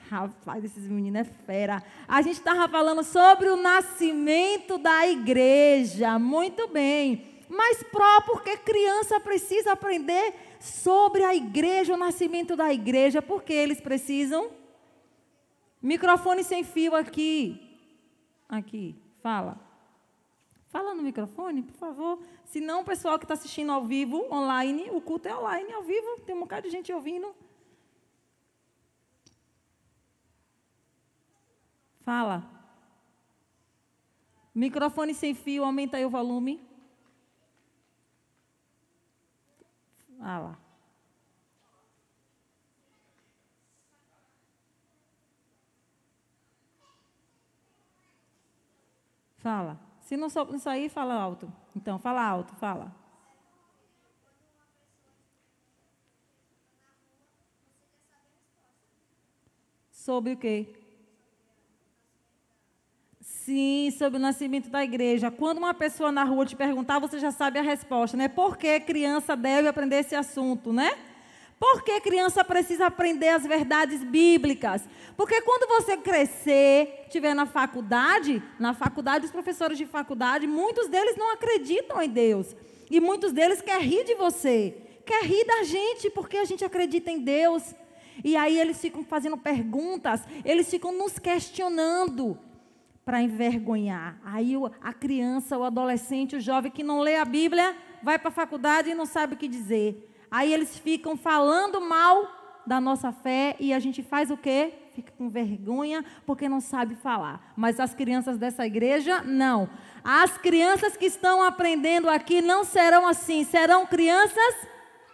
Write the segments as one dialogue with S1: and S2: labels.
S1: Rapaz, esses meninos é fera. A gente estava falando sobre o nascimento da igreja. Muito bem. Mas porque criança precisa aprender sobre a igreja, o nascimento da igreja. Porque eles precisam? Microfone sem fio aqui. Aqui, fala. Fala no microfone, por favor. Senão o pessoal que está assistindo ao vivo, online, o culto é online, ao vivo. Tem um bocado de gente ouvindo. Fala. Microfone sem fio, aumenta aí o volume. Fala. Fala. Se não sair, fala alto. Então, fala alto, fala. Sobre o quê? Sim, sobre o nascimento da igreja. Quando uma pessoa na rua te perguntar, você já sabe a resposta, né? Por que criança deve aprender esse assunto, né? Por que criança precisa aprender as verdades bíblicas? Porque quando você crescer, estiver na faculdade, os professores de faculdade, muitos deles não acreditam em Deus. E muitos deles querem rir de você. Querem rir da gente, porque a gente acredita em Deus. E aí eles ficam fazendo perguntas, eles ficam nos questionando para envergonhar. Aí a criança, o adolescente, o jovem que não lê a Bíblia, vai para a faculdade e não sabe o que dizer. Aí eles ficam falando mal da nossa fé e a gente faz o quê? Fica com vergonha porque não sabe falar. Mas as crianças dessa igreja, não. As crianças que estão aprendendo aqui não serão assim. Serão crianças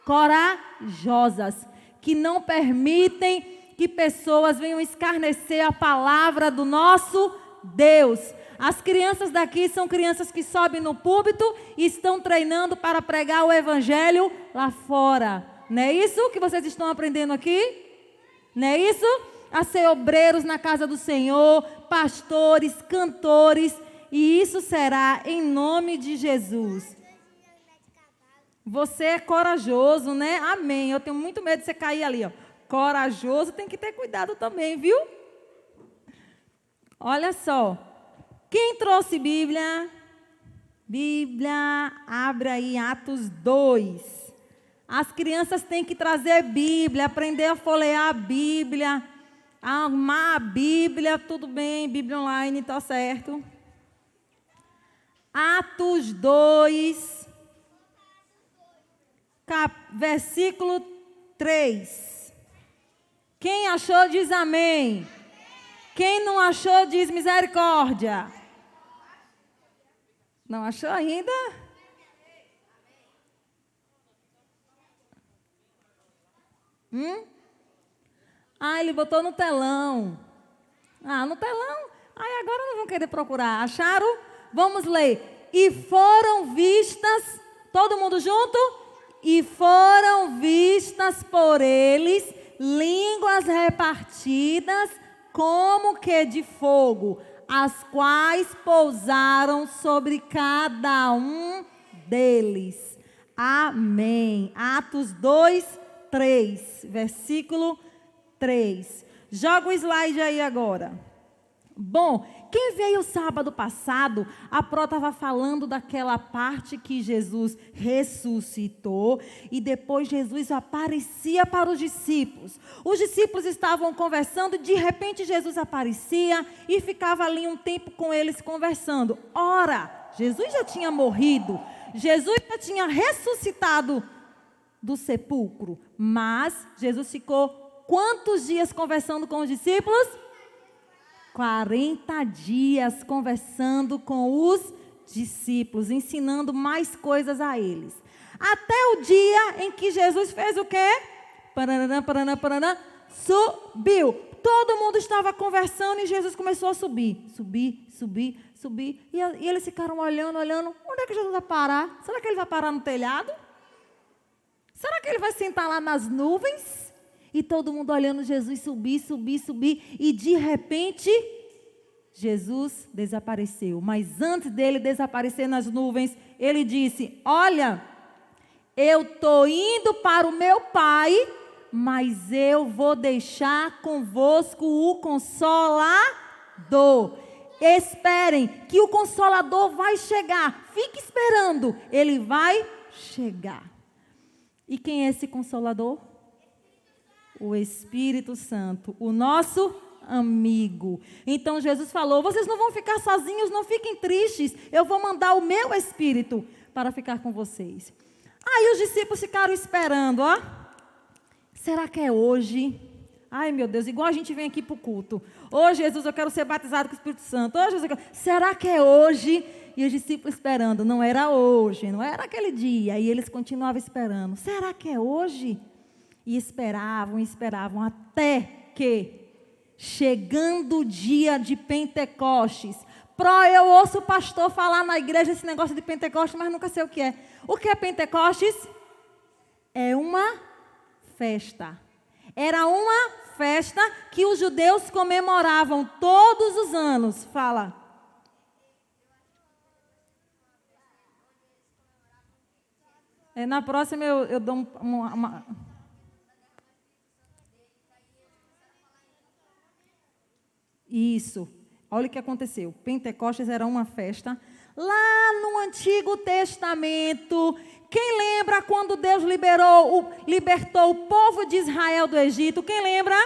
S1: corajosas, que não permitem que pessoas venham escarnecer a palavra do nosso Deus. As crianças daqui são crianças que sobem no púlpito e estão treinando para pregar o evangelho lá fora. Não é isso que vocês estão aprendendo aqui? Não é isso? A ser obreiros na casa do Senhor, pastores, cantores, e isso será em nome de Jesus. Você é corajoso, né? Amém. Eu tenho muito medo de você cair ali, ó. Corajoso, tem que ter cuidado também, viu? Olha só. Quem trouxe Bíblia? Bíblia, abre aí Atos 2. As crianças têm que trazer Bíblia, aprender a folhear a Bíblia, a amar a Bíblia, tudo bem, Bíblia online, tá certo. Atos 2, versículo 3. Quem achou diz amém. Quem não achou diz misericórdia. Não achou ainda? Ele botou no telão. No telão. Agora não vão querer procurar. Acharam? Vamos ler. E foram vistas, todo mundo junto? E foram vistas por eles línguas repartidas como que de fogo, as quais pousaram sobre cada um deles. Amém. Atos 2, 3, versículo 3. Joga o slide aí agora. Bom, quem veio sábado passado, a Pró estava falando daquela parte que Jesus ressuscitou e depois Jesus aparecia para os discípulos. Os discípulos estavam conversando e de repente Jesus aparecia e ficava ali um tempo com eles conversando. Ora, Jesus já tinha morrido, Jesus já tinha ressuscitado do sepulcro, mas Jesus ficou quantos dias conversando com os discípulos? 40 dias conversando com os discípulos, ensinando mais coisas a eles. Até o dia em que Jesus fez o quê? Subiu. Todo mundo estava conversando e Jesus começou a subir. Subir. E eles ficaram olhando. Onde é que Jesus vai parar? Será que ele vai parar no telhado? Será que ele vai sentar lá nas nuvens? E todo mundo olhando Jesus subir. E de repente, Jesus desapareceu. Mas antes dele desaparecer nas nuvens, ele disse: olha, eu estou indo para o meu Pai, Mas eu vou deixar convosco o Consolador. Esperem que o Consolador vai chegar. Fique esperando, ele vai chegar. E quem é esse Consolador? O Espírito Santo, o nosso amigo. Então Jesus falou: vocês não vão ficar sozinhos, não fiquem tristes. Eu vou mandar o meu Espírito para ficar com vocês. Aí os discípulos ficaram esperando, ó. Será que é hoje? Ai, meu Deus, igual a gente vem aqui para o culto. Ô, Jesus, eu quero ser batizado com o Espírito Santo. Ô, Jesus, será que é hoje? E os discípulos esperando. Não era hoje, não era aquele dia. E eles continuavam esperando. Será que é hoje? E esperavam, até que, chegando o dia de Pentecostes. Eu ouço o pastor falar na igreja esse negócio de Pentecostes, mas nunca sei o que é. O que é Pentecostes? É uma festa. Era uma festa que os judeus comemoravam todos os anos. Fala. Na próxima eu dou uma... Isso. Olha o que aconteceu. Pentecostes era uma festa. Lá no Antigo Testamento, quem lembra quando Deus libertou o povo de Israel do Egito? Quem lembra?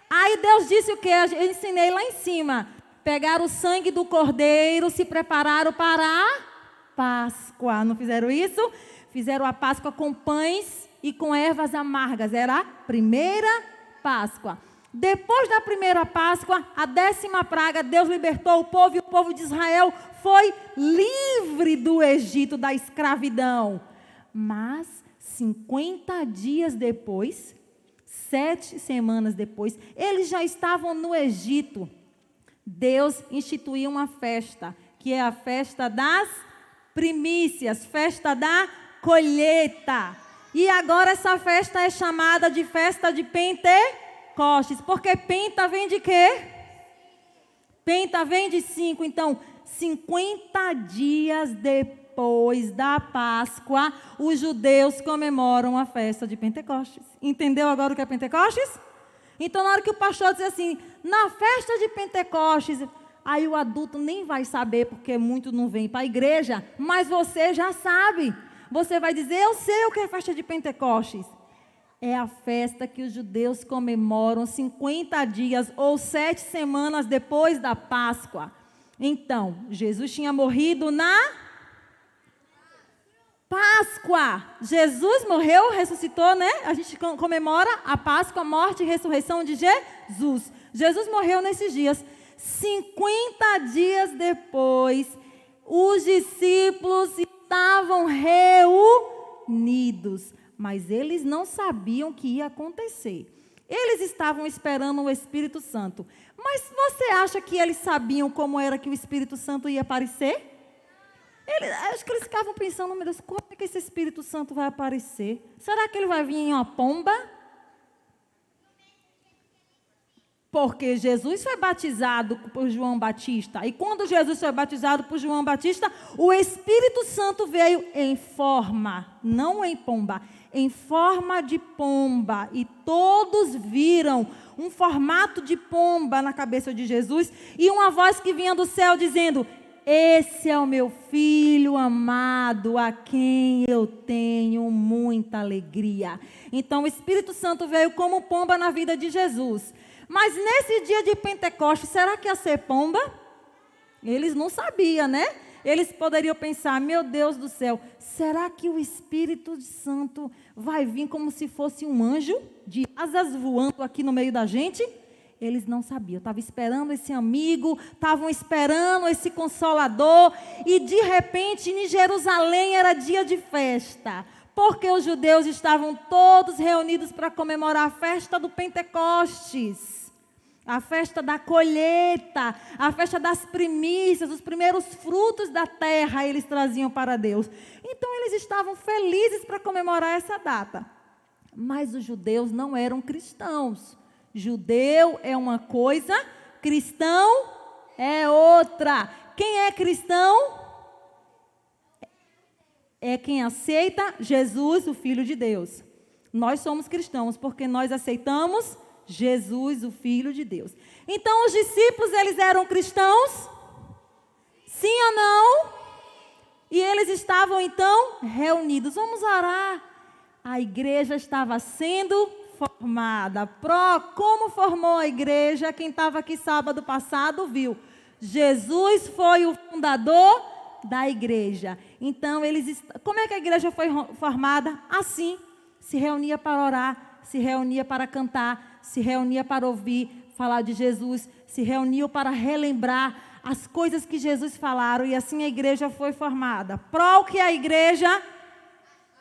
S1: Aí Deus disse o quê? Eu ensinei lá em cima. Pegaram o sangue do cordeiro, se prepararam para a Páscoa. Não fizeram isso? Fizeram a Páscoa com pães e com ervas amargas. Era a primeira Páscoa. Depois da primeira Páscoa, a 10ª praga, Deus libertou o povo e o povo de Israel foi livre do Egito, da escravidão. Mas 50 dias depois, 7 semanas depois, eles já estavam no Egito. Deus instituiu uma festa, que é a festa das primícias, festa da colheita. E agora essa festa é chamada de festa de Pentecostes, porque penta vem de quê? Penta vem de 5, então 50 dias depois da Páscoa, os judeus comemoram a festa de Pentecostes. Entendeu agora o que é Pentecostes? Então na hora que o pastor diz assim, na festa de Pentecostes, aí o adulto nem vai saber, porque muito não vem para a igreja, mas você já sabe. Você vai dizer, eu sei o que é festa de Pentecostes. É a festa que os judeus comemoram 50 dias ou 7 semanas depois da Páscoa. Então, Jesus tinha morrido na Páscoa. Jesus morreu, ressuscitou, né? A gente comemora a Páscoa, a morte e ressurreição de Jesus. Jesus morreu nesses dias. 50 dias depois, os discípulos estavam reunidos, mas eles não sabiam o que ia acontecer. Eles estavam esperando o Espírito Santo. Mas você acha que eles sabiam como era que o Espírito Santo ia aparecer? Acho que eles ficavam pensando, meu Deus, como é que esse Espírito Santo vai aparecer? Será que ele vai vir em uma pomba? Porque Jesus foi batizado por João Batista. E quando Jesus foi batizado por João Batista, o Espírito Santo veio em forma, não em pomba, em forma de pomba. E todos viram um formato de pomba na cabeça de Jesus. E uma voz que vinha do céu dizendo, esse é o meu filho amado, a quem eu tenho muita alegria. Então o Espírito Santo veio como pomba na vida de Jesus. Mas nesse dia de Pentecostes, será que ia ser pomba? Eles não sabiam, né? Eles poderiam pensar, meu Deus do céu, será que o Espírito Santo vai vir como se fosse um anjo de asas voando aqui no meio da gente? Eles não sabiam, estavam esperando esse amigo, estavam esperando esse consolador, e de repente em Jerusalém era dia de festa, porque os judeus estavam todos reunidos para comemorar a festa do Pentecostes. A festa da colheita, a festa das primícias, os primeiros frutos da terra eles traziam para Deus. Então eles estavam felizes para comemorar essa data. Mas os judeus não eram cristãos. Judeu é uma coisa, cristão é outra. Quem é cristão? É quem aceita Jesus, o Filho de Deus. Nós somos cristãos porque nós aceitamos Jesus, o Filho de Deus. Então, os discípulos, eles eram cristãos? Sim ou não? E eles estavam, então, reunidos. Vamos orar. A igreja estava sendo formada. Como formou a igreja? Quem estava aqui sábado passado viu. Jesus foi o fundador da igreja. Então, como é que a igreja foi formada? Assim, se reunia para orar, se reunia para cantar, se reunia para ouvir falar de Jesus, se reuniu para relembrar as coisas que Jesus falaram, e assim a igreja foi formada. Pro que a igreja?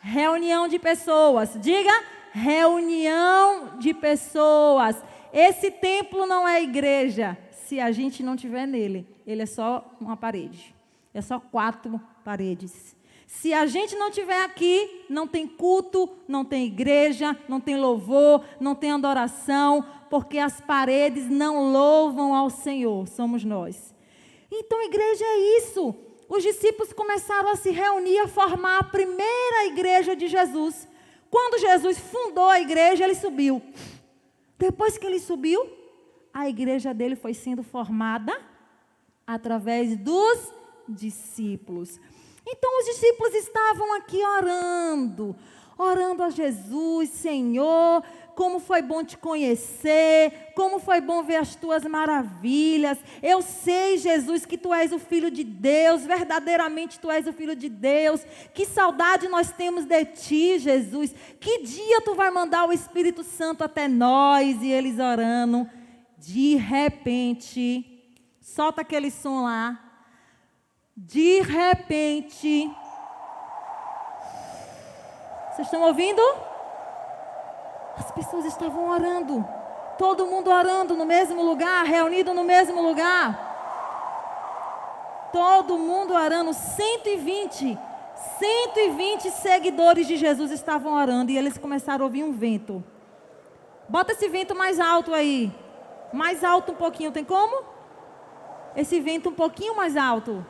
S1: Reunião de pessoas. Diga, reunião de pessoas. Esse templo não é igreja, se a gente não estiver nele. Ele é só uma parede. É só 4 paredes. Se a gente não estiver aqui, não tem culto, não tem igreja, não tem louvor, não tem adoração, porque as paredes não louvam ao Senhor, somos nós. Então, igreja é isso. Os discípulos começaram a se reunir, a formar a primeira igreja de Jesus. Quando Jesus fundou a igreja, ele subiu. Depois que ele subiu, a igreja dele foi sendo formada através dos discípulos. Então, os discípulos estavam aqui orando a Jesus: Senhor, como foi bom te conhecer, como foi bom ver as tuas maravilhas. Eu sei, Jesus, que tu és o Filho de Deus, verdadeiramente tu és o Filho de Deus. Que saudade nós temos de ti, Jesus. Que dia tu vai mandar o Espírito Santo até nós? E eles orando, de repente, solta aquele som lá. De repente, vocês estão ouvindo? As pessoas estavam orando, todo mundo orando no mesmo lugar, reunido no mesmo lugar. Todo mundo orando, 120 seguidores de Jesus estavam orando, e eles começaram a ouvir um vento. Bota esse vento mais alto aí, mais alto um pouquinho, tem como? Esse vento um pouquinho mais alto.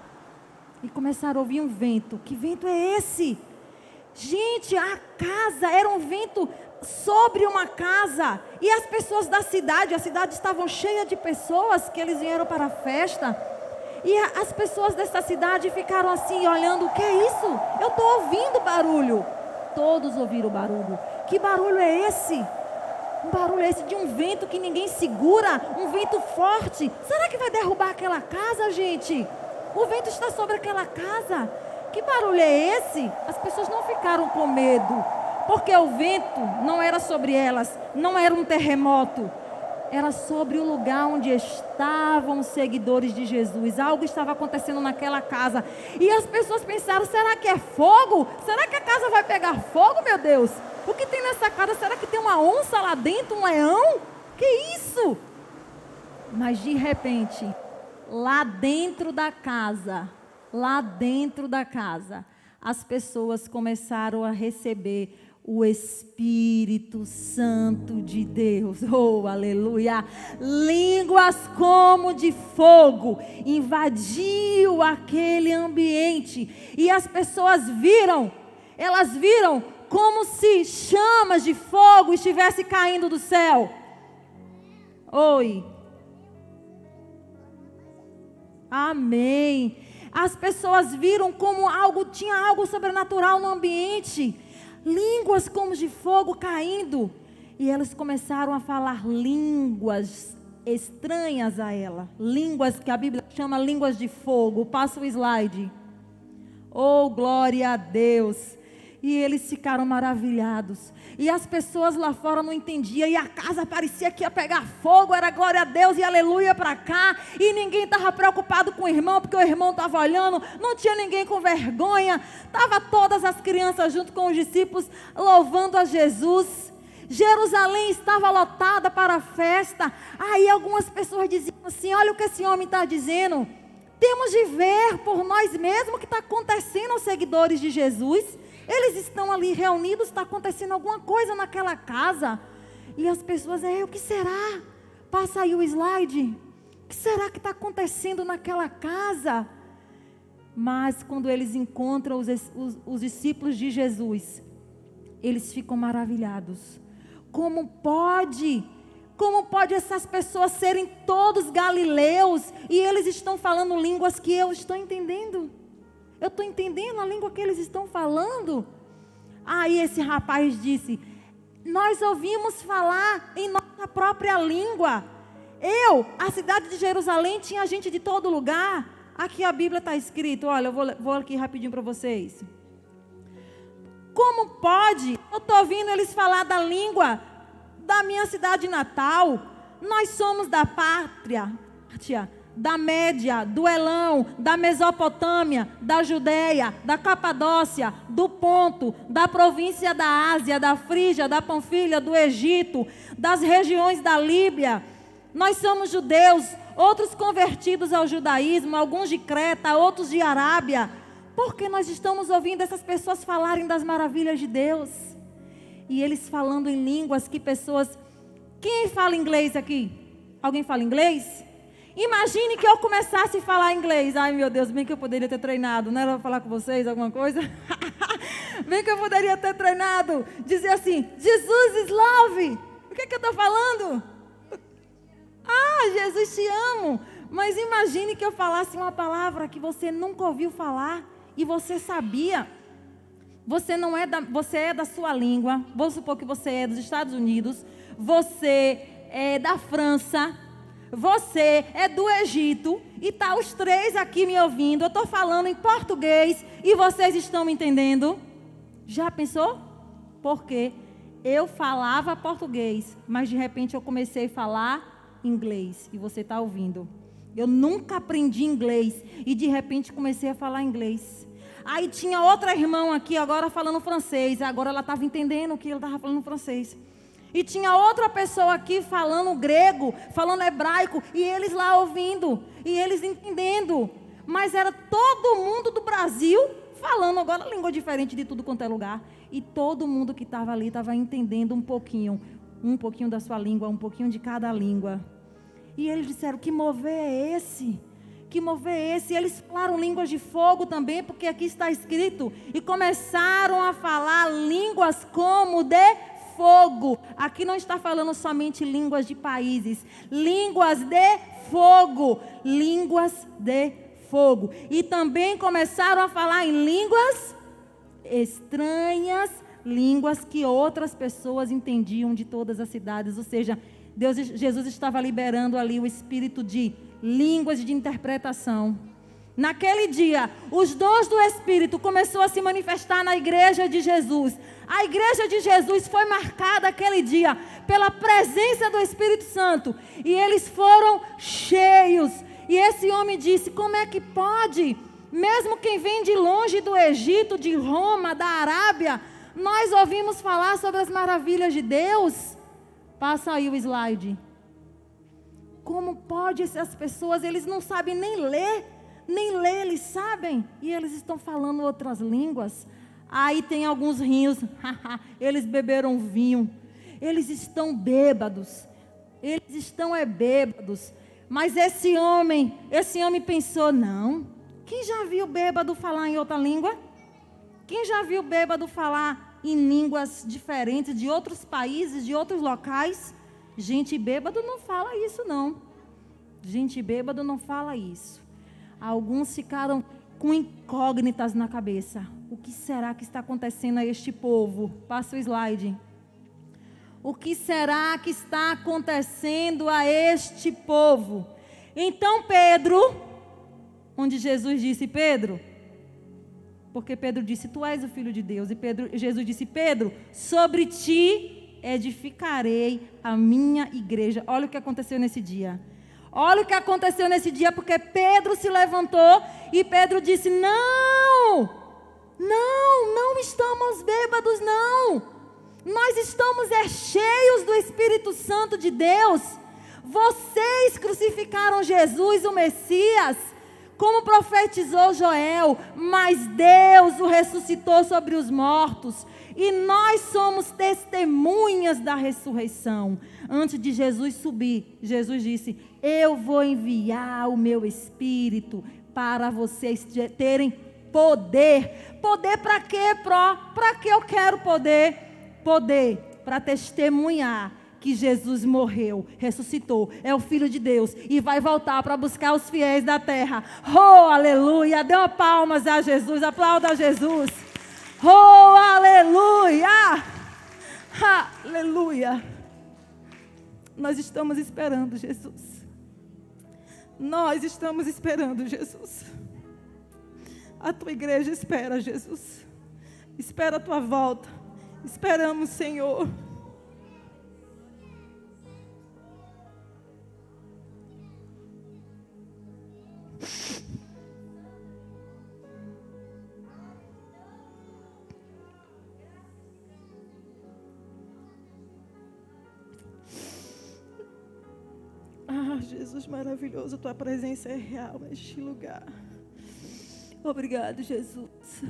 S1: E começaram a ouvir um vento. Que vento é esse? Gente, a casa era um vento sobre uma casa. E as pessoas da cidade, a cidade estava cheia de pessoas que eles vieram para a festa. E as pessoas dessa cidade ficaram assim, olhando: o que é isso? Eu estou ouvindo barulho. Todos ouviram o barulho. Que barulho é esse? Um barulho esse de um vento que ninguém segura, um vento forte. Será que vai derrubar aquela casa, gente? O vento está sobre aquela casa. Que barulho é esse? As pessoas não ficaram com medo, porque o vento não era sobre elas, não era um terremoto. Era sobre o lugar onde estavam os seguidores de Jesus. Algo estava acontecendo naquela casa. E as pessoas pensaram: será que é fogo? Será que a casa vai pegar fogo, meu Deus? O que tem nessa casa? Será que tem uma onça lá dentro, um leão? Que isso? Mas de repente, lá dentro da casa, as pessoas começaram a receber o Espírito Santo de Deus. Oh, aleluia! Línguas como de fogo invadiu aquele ambiente. E as pessoas elas viram como se chamas de fogo estivesse caindo do céu. Oi. Amém. As pessoas viram como tinha algo sobrenatural no ambiente. Línguas como de fogo caindo. E elas começaram a falar línguas estranhas a ela. Línguas que a Bíblia chama línguas de fogo. Passa o slide. Oh, glória a Deus. E eles ficaram maravilhados. E as pessoas lá fora não entendiam. E a casa parecia que ia pegar fogo. Era glória a Deus e aleluia para cá. E ninguém estava preocupado com o irmão, porque o irmão estava olhando. Não tinha ninguém com vergonha. Estava todas as crianças junto com os discípulos louvando a Jesus. Jerusalém estava lotada para a festa. Aí algumas pessoas diziam assim: olha o que esse homem está dizendo. Temos de ver por nós mesmos o que está acontecendo aos seguidores de Jesus. Eles estão ali reunidos, está acontecendo alguma coisa naquela casa. E as pessoas, o que será? Passa aí o slide. O que será que está acontecendo naquela casa? Mas quando eles encontram os discípulos de Jesus, eles ficam maravilhados. Como pode? Como pode essas pessoas serem todos galileus e eles estão falando línguas que eu estou entendendo? Eu estou entendendo a língua que eles estão falando. Aí esse rapaz disse: nós ouvimos falar em nossa própria língua. A cidade de Jerusalém tinha gente de todo lugar. Aqui a Bíblia está escrito, olha, eu vou aqui rapidinho para vocês. Como pode? Eu estou ouvindo eles falar da língua da minha cidade natal. Nós somos da pátria, da Média, do Elão, da Mesopotâmia, da Judéia, da Capadócia, do Ponto, da província da Ásia, da Frígia, da Panfilha, do Egito, das regiões da Líbia. Nós somos judeus, outros convertidos ao judaísmo, alguns de Creta, outros de Arábia. Porque nós estamos ouvindo essas pessoas falarem das maravilhas de Deus. E eles falando em línguas que pessoas... Quem fala inglês aqui? Alguém fala inglês? Imagine que eu começasse a falar inglês. Ai, meu Deus, bem que eu poderia ter treinado. Não era falar com vocês alguma coisa? Bem que eu poderia ter treinado. Dizer assim, Jesus is love. O que eu estou falando? Ah, Jesus te amo. Mas imagine que eu falasse uma palavra que você nunca ouviu falar e você sabia. Você é da sua língua. Vou supor que você é dos Estados Unidos. Você é da França. Você é do Egito. E tá os três aqui me ouvindo. Eu estou falando em português e vocês estão me entendendo? Já pensou? Porque eu falava português, mas de repente eu comecei a falar inglês. E você está ouvindo. Eu nunca aprendi inglês e de repente comecei a falar inglês. Aí tinha outra irmã aqui agora falando francês. Agora ela estava entendendo que ele estava falando francês. E tinha outra pessoa aqui falando grego, falando hebraico. E eles lá ouvindo. E eles entendendo. Mas era todo mundo do Brasil falando agora língua diferente de tudo quanto é lugar. E todo mundo que estava ali estava entendendo um pouquinho da sua língua, um pouquinho de cada língua. E eles disseram, que mover é esse? Que mover é esse? E eles falaram línguas de fogo também, porque aqui está escrito. E começaram a falar línguas como de fogo. Aqui não está falando somente línguas de países. Línguas de fogo. Línguas de fogo. E também começaram a falar em línguas estranhas, línguas que outras pessoas entendiam de todas as cidades. Ou seja, Jesus estava liberando ali o espírito de línguas de interpretação. Naquele dia, os dons do Espírito começou a se manifestar na igreja de Jesus. A igreja de Jesus foi marcada aquele dia pela presença do Espírito Santo. E eles foram cheios. E esse homem disse, como é que pode? Mesmo quem vem de longe do Egito, de Roma, da Arábia, nós ouvimos falar sobre as maravilhas de Deus. Passa aí o slide. Como pode essas pessoas, eles não sabem nem ler eles sabem, e eles estão falando outras línguas. Aí tem alguns rios, eles beberam vinho, eles estão bêbados, mas esse homem pensou, não, quem já viu bêbado falar em outra língua? Quem já viu bêbado falar em línguas diferentes, de outros países, de outros locais? Gente bêbado não fala isso não, gente bêbado não fala isso. Alguns ficaram com incógnitas na cabeça. O que será que está acontecendo a este povo? Passa o slide. O que será que está acontecendo a este povo? Então Pedro, onde Jesus disse, Pedro, porque Pedro disse, tu és o Filho de Deus. E Jesus disse, Pedro, sobre ti edificarei a minha igreja. Olha o que aconteceu nesse dia. Olha o que aconteceu nesse dia, porque Pedro se levantou e Pedro disse, não estamos bêbados, não. Nós estamos cheios do Espírito Santo de Deus. Vocês crucificaram Jesus, o Messias, como profetizou Joel, mas Deus o ressuscitou sobre os mortos. E nós somos testemunhas da ressurreição. Antes de Jesus subir, Jesus disse, eu vou enviar o meu Espírito para vocês terem poder. Poder para quê, Para que eu quero poder? poder para testemunhar que Jesus morreu, ressuscitou, é o Filho de Deus e vai voltar para buscar os fiéis da terra. Oh, aleluia! Dê uma palmas a Jesus, aplauda a Jesus. Oh, aleluia! Aleluia! Nós estamos esperando Jesus. Nós estamos esperando Jesus. A tua igreja espera Jesus. Espera a tua volta. Esperamos, Senhor. Jesus maravilhoso, tua presença é real neste lugar. Obrigado, Jesus.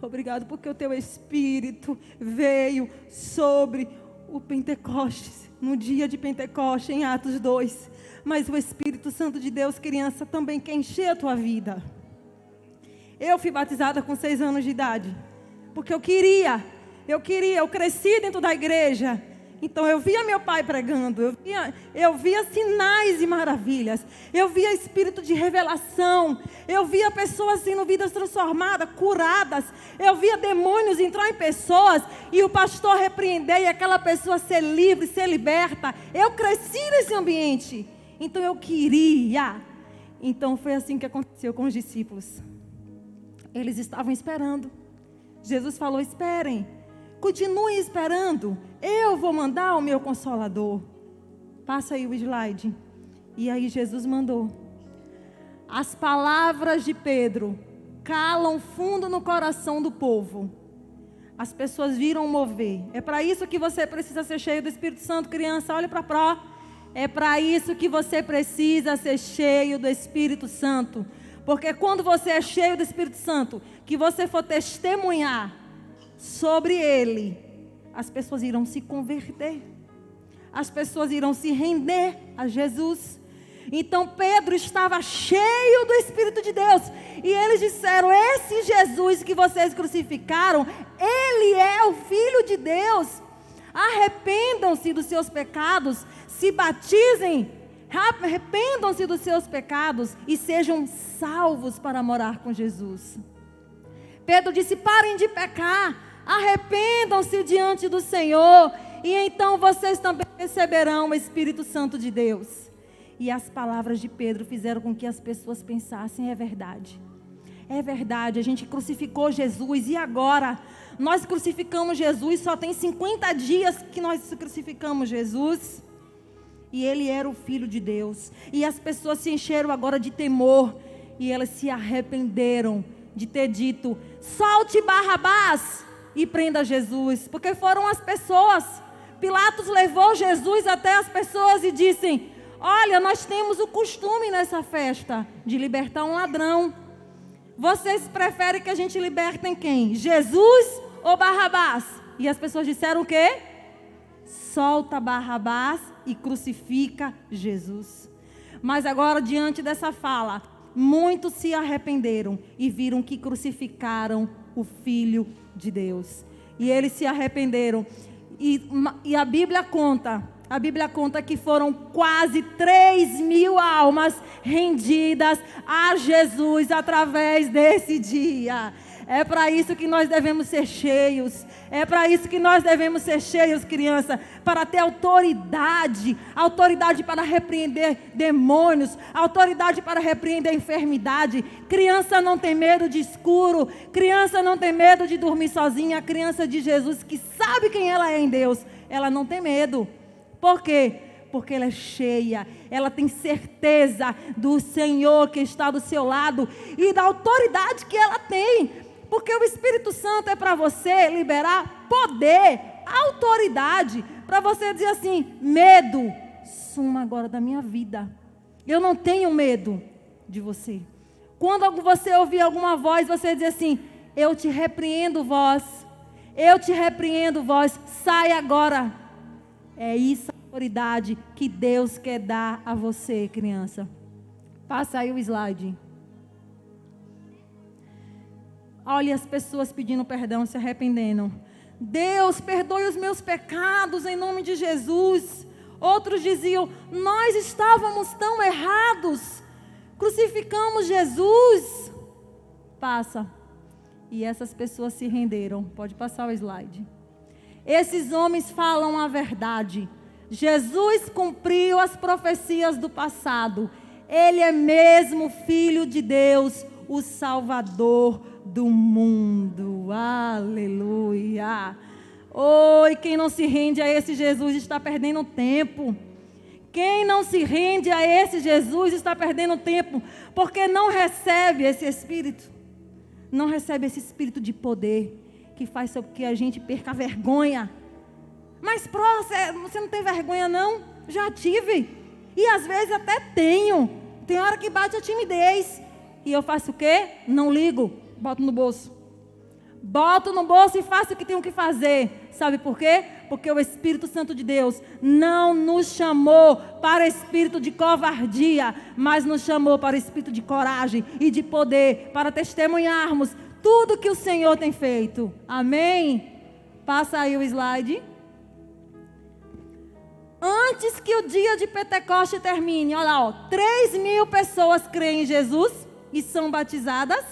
S1: Obrigado porque o teu Espírito veio sobre o Pentecostes, no dia de Pentecostes, em Atos 2. Mas o Espírito Santo de Deus, criança, também quer encher a tua vida. Eu fui batizada com 6 anos de idade, porque eu cresci dentro da igreja. Então eu via meu pai pregando, eu via sinais e maravilhas, eu via espírito de revelação, eu via pessoas sendo vidas transformadas, curadas, eu via demônios entrar em pessoas e o pastor repreender e aquela pessoa ser livre, ser liberta. Eu cresci nesse ambiente, então eu queria. Então foi assim que aconteceu com os discípulos. Eles estavam esperando. Jesus falou: esperem. Continuem esperando, eu vou mandar o meu Consolador. Passa aí o slide. E aí Jesus mandou. As palavras de Pedro calam fundo no coração do povo. As pessoas viram mover. É para isso que você precisa ser cheio do Espírito Santo, criança. Olha para pró. É para isso que você precisa ser cheio do Espírito Santo. Porque quando você é cheio do Espírito Santo, que você for testemunhar sobre ele, as pessoas irão se converter, as pessoas irão se render a Jesus. Então Pedro estava cheio do Espírito de Deus, e eles disseram: esse Jesus que vocês crucificaram, ele é o Filho de Deus. Arrependam-se dos seus pecados, se batizem, arrependam-se dos seus pecados e sejam salvos para morar com Jesus. Pedro disse: parem de pecar, arrependam-se diante do Senhor, e então vocês também receberão o Espírito Santo de Deus. E as palavras de Pedro fizeram com que as pessoas pensassem: é verdade, a gente crucificou Jesus, e agora? Nós crucificamos Jesus, só tem 50 dias que nós crucificamos Jesus, e ele era o Filho de Deus. E as pessoas se encheram agora de temor, e elas se arrependeram de ter dito: solte Barrabás e prenda Jesus. Porque foram as pessoas. Pilatos levou Jesus até as pessoas e disse: olha, nós temos o costume nessa festa de libertar um ladrão. Vocês preferem que a gente liberte quem? Jesus ou Barrabás? E as pessoas disseram o quê? Solta Barrabás e crucifica Jesus. Mas agora, diante dessa fala, muitos se arrependeram e viram que crucificaram o Filho de Deus. E eles se arrependeram. E a Bíblia conta que foram quase 3.000 almas rendidas a Jesus através desse dia. É para isso que nós devemos ser cheios. É para isso que nós devemos ser cheios, criança. Para ter autoridade. Autoridade para repreender demônios. Autoridade para repreender enfermidade. Criança não tem medo de escuro. Criança não tem medo de dormir sozinha. A criança de Jesus, que sabe quem ela é em Deus, ela não tem medo. Por quê? Porque ela é cheia, ela tem certeza do Senhor que está do seu lado e da autoridade que ela tem. Porque o Espírito Santo é para você liberar poder, autoridade, para você dizer assim: medo, suma agora da minha vida. Eu não tenho medo de você. Quando você ouvir alguma voz, você diz assim: eu te repreendo, voz. Eu te repreendo, voz. Sai agora. É isso a autoridade que Deus quer dar a você, criança. Passa aí o slide. Olha as pessoas pedindo perdão, se arrependendo. Deus, perdoe os meus pecados em nome de Jesus. Outros diziam: nós estávamos tão errados, crucificamos Jesus. Passa. E essas pessoas se renderam. Pode passar o slide. Esses homens falam a verdade. Jesus cumpriu as profecias do passado. Ele é mesmo Filho de Deus, o Salvador do mundo. Aleluia. Oi, quem não se rende a esse Jesus está perdendo tempo. Quem não se rende a esse Jesus está perdendo tempo, porque não recebe esse Espírito. Não recebe esse Espírito de poder, que faz com que a gente perca a vergonha. Mas, você não tem vergonha não? Já tive. E às vezes até tenho. Tem hora que bate a timidez. E eu faço o quê? Não ligo. Boto no bolso. Boto no bolso e faço o que tenho que fazer. Sabe por quê? Porque o Espírito Santo de Deus não nos chamou para espírito de covardia, mas nos chamou para espírito de coragem e de poder, para testemunharmos tudo que o Senhor tem feito. Amém? Passa aí o slide. Antes que o dia de Pentecoste termine, olha lá, 3.000 pessoas creem em Jesus e são batizadas.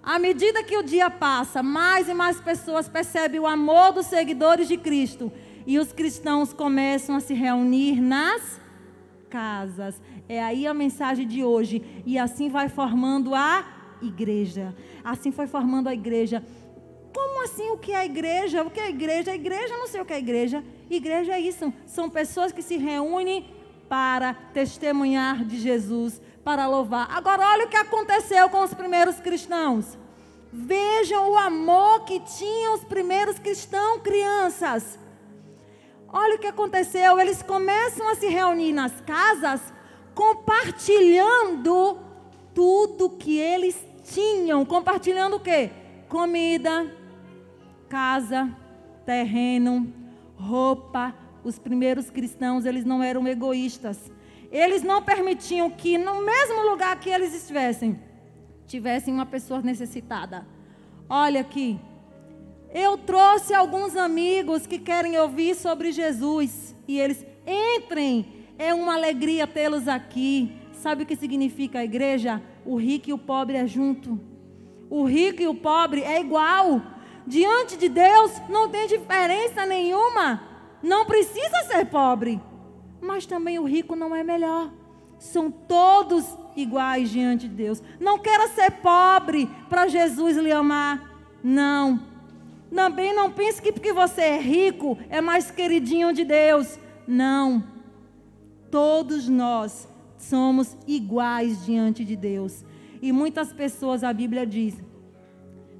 S1: À medida que o dia passa, mais e mais pessoas percebem o amor dos seguidores de Cristo. E os cristãos começam a se reunir nas casas. É aí a mensagem de hoje. E assim vai formando a igreja. Assim foi formando a igreja. Como assim o que é a igreja? O que é a igreja? A igreja, não sei o que é a igreja. Igreja é isso. São pessoas que se reúnem para testemunhar de Jesus, para louvar. Agora olha o que aconteceu com os primeiros cristãos. Vejam o amor que tinham os primeiros cristãos, crianças. Olha o que aconteceu. Eles começam a se reunir nas casas, compartilhando tudo que eles tinham. Compartilhando o quê? Comida, casa, terreno, roupa. Os primeiros cristãos, eles não eram egoístas. Eles não permitiam que no mesmo lugar que eles estivessem, tivessem uma pessoa necessitada. Olha aqui, eu trouxe alguns amigos que querem ouvir sobre Jesus. E eles, entrem, é uma alegria tê-los aqui. Sabe o que significa a igreja? O rico e o pobre é junto. O rico e o pobre é igual. Diante de Deus não tem diferença nenhuma. Não precisa ser pobre. Mas também o rico não é melhor. São todos iguais diante de Deus. Não queira ser pobre para Jesus lhe amar. Não. Também não pense que porque você é rico é mais queridinho de Deus. Não. Todos nós somos iguais diante de Deus. E muitas pessoas, a Bíblia diz,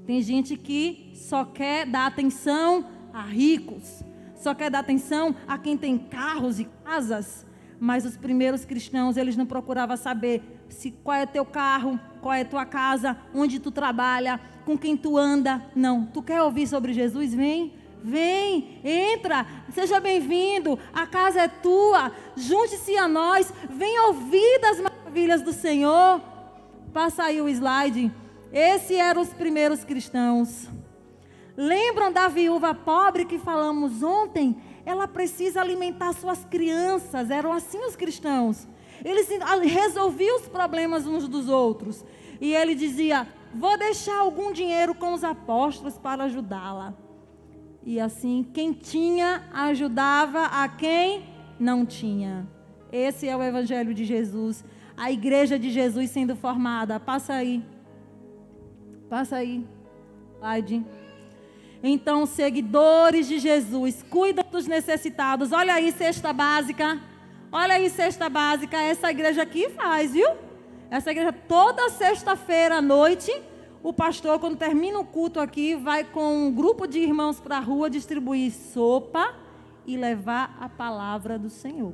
S1: tem gente que só quer dar atenção a ricos. Só quer dar atenção a quem tem carros e casas. Mas os primeiros cristãos, eles não procuravam saber qual é teu carro, qual é tua casa, onde tu trabalha, com quem tu anda. Não, tu quer ouvir sobre Jesus? Vem, entra, seja bem-vindo, a casa é tua, junte-se a nós, vem ouvir das maravilhas do Senhor. Passa aí o slide. Esses eram os primeiros cristãos. Lembram da viúva pobre que falamos ontem? Ela precisa alimentar suas crianças. Eram assim os cristãos. Eles resolviam os problemas uns dos outros. E ele dizia, vou deixar algum dinheiro com os apóstolos para ajudá-la. E assim, quem tinha, ajudava a quem não tinha. Esse é o Evangelho de Jesus. A igreja de Jesus sendo formada. Passa aí. Slide. Então, seguidores de Jesus, cuidam dos necessitados. Olha aí, cesta básica. Essa igreja aqui faz, viu? Essa igreja, toda sexta-feira à noite, o pastor, quando termina o culto aqui, vai com um grupo de irmãos para a rua distribuir sopa e levar a palavra do Senhor.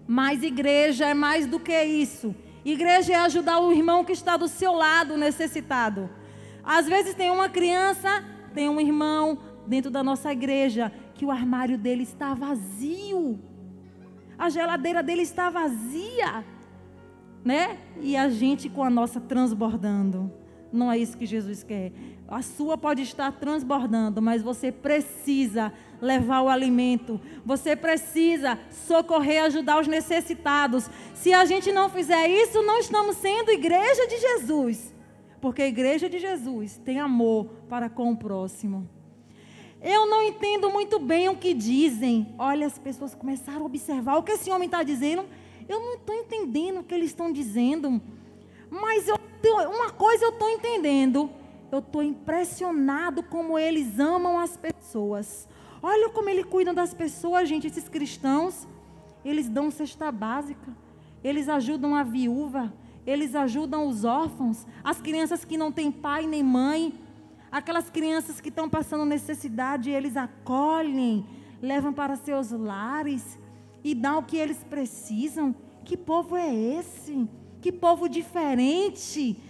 S1: Mas igreja é mais do que isso. Igreja é ajudar o irmão que está do seu lado, necessitado. Às vezes tem uma criança, tem um irmão dentro da nossa igreja que o armário dele está vazio. A geladeira dele está vazia, né? E a gente com a nossa transbordando. Não é isso que Jesus quer. A sua pode estar transbordando, mas você precisa levar o alimento. Você precisa socorrer, ajudar os necessitados. Se a gente não fizer isso, não estamos sendo igreja de Jesus. Porque a igreja de Jesus tem amor para com o próximo. Eu não entendo muito bem o que dizem. Olha, as pessoas começaram a observar o que esse homem está dizendo. Eu não estou entendendo o que eles estão dizendo. Mas uma coisa eu estou entendendo. Eu estou impressionado como eles amam as pessoas. Olha como eles cuidam das pessoas, gente. Esses cristãos, eles dão cesta básica. Eles ajudam a viúva. Eles ajudam os órfãos. As crianças que não têm pai nem mãe. Aquelas crianças que estão passando necessidade, eles acolhem, levam para seus lares e dão o que eles precisam. Que povo é esse? Que povo diferente.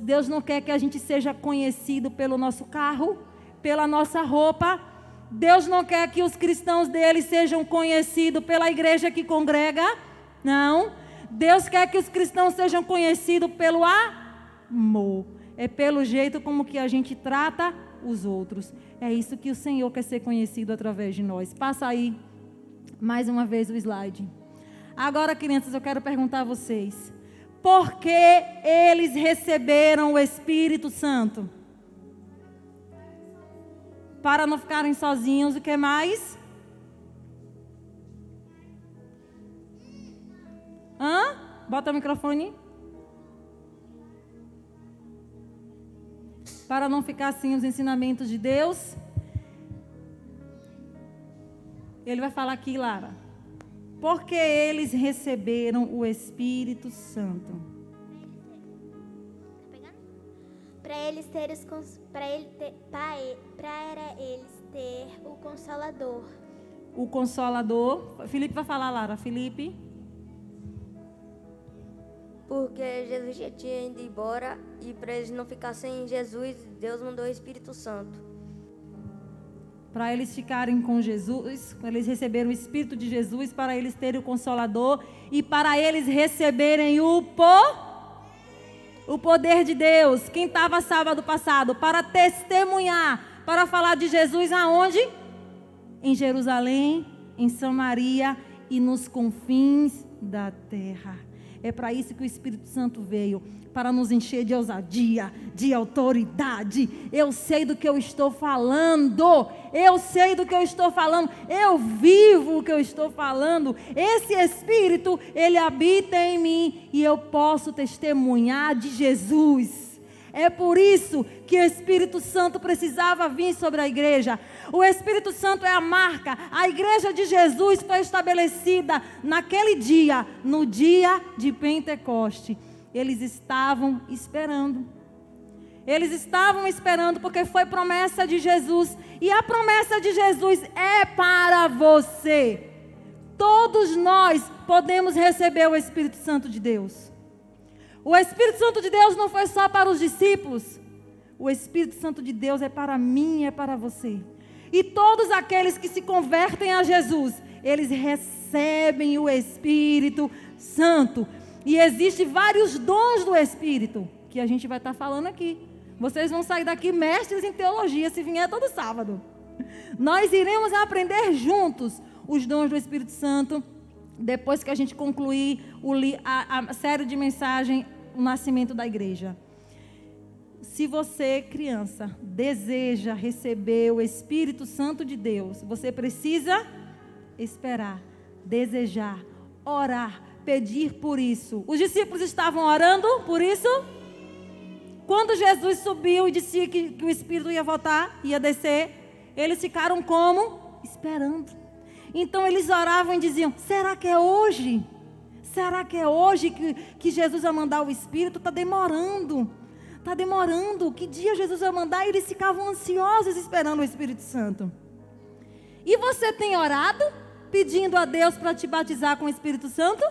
S1: Deus não quer que a gente seja conhecido pelo nosso carro, pela nossa roupa. Deus não quer que os cristãos dele sejam conhecidos pela igreja que congrega. Não. Deus quer que os cristãos sejam conhecidos pelo amor. É pelo jeito como que a gente trata os outros. É isso que o Senhor quer ser conhecido através de nós. Passa aí, mais uma vez, o slide. Agora, crianças, eu quero perguntar a vocês. Por que eles receberam o Espírito Santo? Para não ficarem sozinhos, o que mais? Bota o microfone. Para não ficar assim os ensinamentos de Deus. Ele vai falar aqui, Lara. Porque eles receberam o Espírito Santo.
S2: Para eles ter o Consolador.
S1: O Consolador. Felipe vai falar, Lara. Felipe.
S3: Porque Jesus já tinha ido embora e para eles não ficarem sem Jesus, Deus mandou o Espírito Santo.
S1: Para eles ficarem com Jesus, para eles receberem o Espírito de Jesus, para eles terem o Consolador e para eles receberem o poder de Deus. Quem estava sábado passado? Para testemunhar, para falar de Jesus aonde? Em Jerusalém, em Samaria e nos confins da terra. É para isso que o Espírito Santo veio, para nos encher de ousadia, de autoridade. Eu sei do que eu estou falando. Eu sei do que eu estou falando. Eu vivo o que eu estou falando. Esse Espírito, ele habita em mim e eu posso testemunhar de Jesus. É por isso que o Espírito Santo precisava vir sobre a igreja. O Espírito Santo é a marca. A igreja de Jesus foi estabelecida naquele dia, no dia de Pentecoste. Eles estavam esperando. Eles estavam esperando porque foi promessa de Jesus. E a promessa de Jesus é para você. Todos nós podemos receber o Espírito Santo de Deus. O Espírito Santo de Deus não foi só para os discípulos. O Espírito Santo de Deus é para mim e é para você. E todos aqueles que se convertem a Jesus, eles recebem o Espírito Santo. E existem vários dons do Espírito, que a gente vai estar falando aqui. Vocês vão sair daqui mestres em teologia, se vier todo sábado. Nós iremos aprender juntos os dons do Espírito Santo, depois que a gente concluir a série de mensagem, o nascimento da igreja. Se você, criança, deseja receber o Espírito Santo de Deus, você precisa esperar, desejar, orar, pedir por isso. Os discípulos estavam orando por isso? Quando Jesus subiu e disse que o Espírito ia voltar, ia descer, eles ficaram como? Esperando. Então eles oravam e diziam, será que é hoje? Será que é hoje que Jesus vai mandar o Espírito? Está demorando. Está demorando. Que dia Jesus vai mandar? E eles ficavam ansiosos esperando o Espírito Santo. E você tem orado? Pedindo a Deus para te batizar com o Espírito Santo?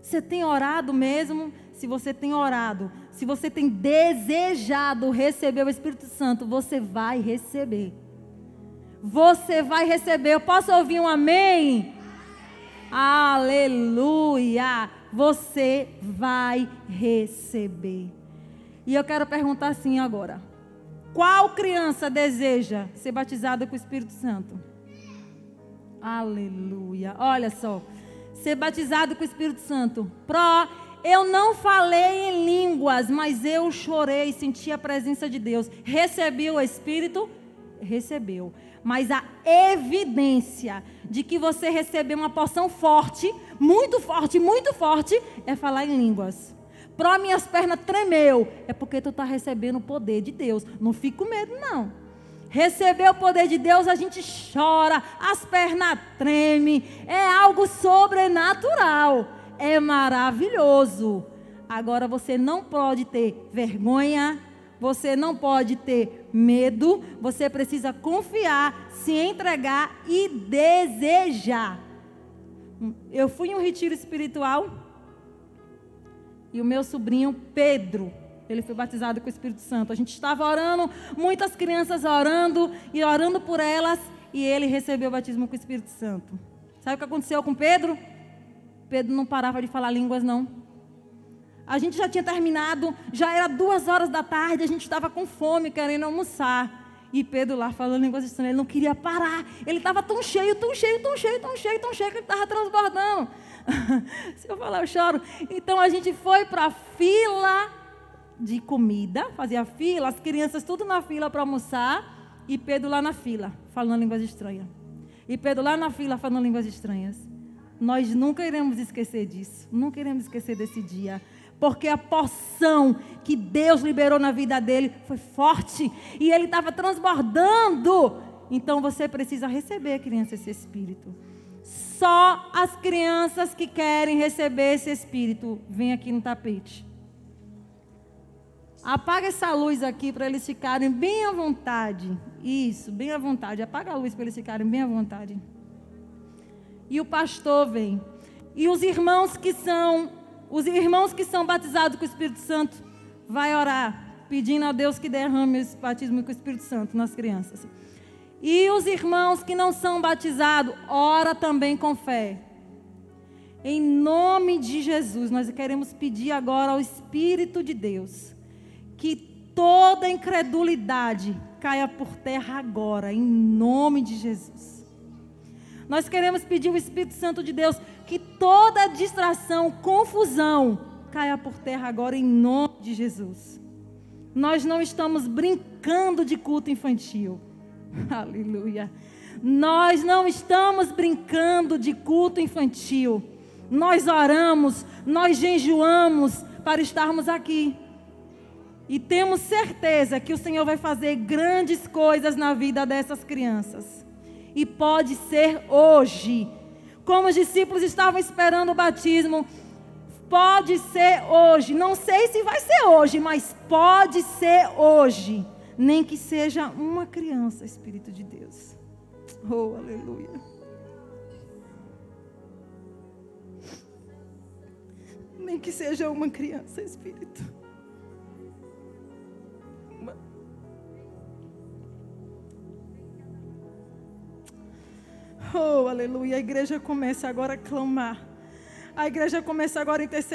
S1: Você tem orado mesmo? Se você tem orado, se você tem desejado receber o Espírito Santo, você vai receber. Você vai receber. Eu posso ouvir um amém? Aleluia! Você vai receber. E eu quero perguntar assim agora. Qual criança deseja ser batizada com o Espírito Santo? Aleluia. Olha só. Ser batizado com o Espírito Santo. Eu não falei em línguas, mas eu chorei, senti a presença de Deus. Recebi o Espírito? Recebeu. Mas a evidência de que você recebeu uma porção forte, muito forte, é falar em línguas. Minhas pernas tremeu. É porque tu está recebendo o poder de Deus. Não fica com medo, não. Receber o poder de Deus, a gente chora, as pernas tremem. É algo sobrenatural. É maravilhoso. Agora você não pode ter vergonha. Você não pode ter medo. Você precisa confiar, se entregar e desejar. Eu fui em um retiro espiritual. E o meu sobrinho Pedro, ele foi batizado com o Espírito Santo. A gente estava orando, muitas crianças orando e orando por elas. E ele recebeu o batismo com o Espírito Santo. Sabe o que aconteceu com Pedro? Pedro não parava de falar línguas, não. A gente já tinha terminado, já era 2 horas da tarde, a gente estava com fome, querendo almoçar. E Pedro lá falando línguas estranhas, ele não queria parar. Ele estava tão cheio, que ele estava transbordando. Se eu falar, eu choro. Então a gente foi para a fila de comida, fazia fila, as crianças tudo na fila para almoçar, e Pedro lá na fila, falando línguas estranhas. E Pedro lá na fila, falando línguas estranhas. Nós nunca iremos esquecer disso, nunca iremos esquecer desse dia, porque a porção que Deus liberou na vida dele foi forte, e ele estava transbordando. Então você precisa receber, criança, esse Espírito. Só as crianças que querem receber esse Espírito, vem aqui no tapete. Apaga essa luz aqui para eles ficarem bem à vontade. Isso, bem à vontade. Apaga a luz para eles ficarem bem à vontade. E o pastor vem. E os irmãos que são batizados com o Espírito Santo, vai orar, pedindo a Deus que derrame esse batismo com o Espírito Santo nas crianças. E os irmãos que não são batizados, ora também com fé. Em nome de Jesus, nós queremos pedir agora ao Espírito de Deus que toda incredulidade caia por terra agora, em nome de Jesus. Nós queremos pedir ao Espírito Santo de Deus que toda distração, confusão, caia por terra agora, em nome de Jesus. Nós não estamos brincando de culto infantil. Aleluia. Nós não estamos brincando de culto infantil. Nós oramos, nós jejuamos para estarmos aqui. E temos certeza que o Senhor vai fazer grandes coisas na vida dessas crianças. E pode ser hoje. Como os discípulos estavam esperando o batismo, pode ser hoje. Não sei se vai ser hoje, mas pode ser hoje. Nem que seja uma criança, Espírito de Deus. Oh, aleluia. Nem que seja uma criança, Espírito. Oh, aleluia. A igreja começa agora a clamar. A igreja começa agora a interceder.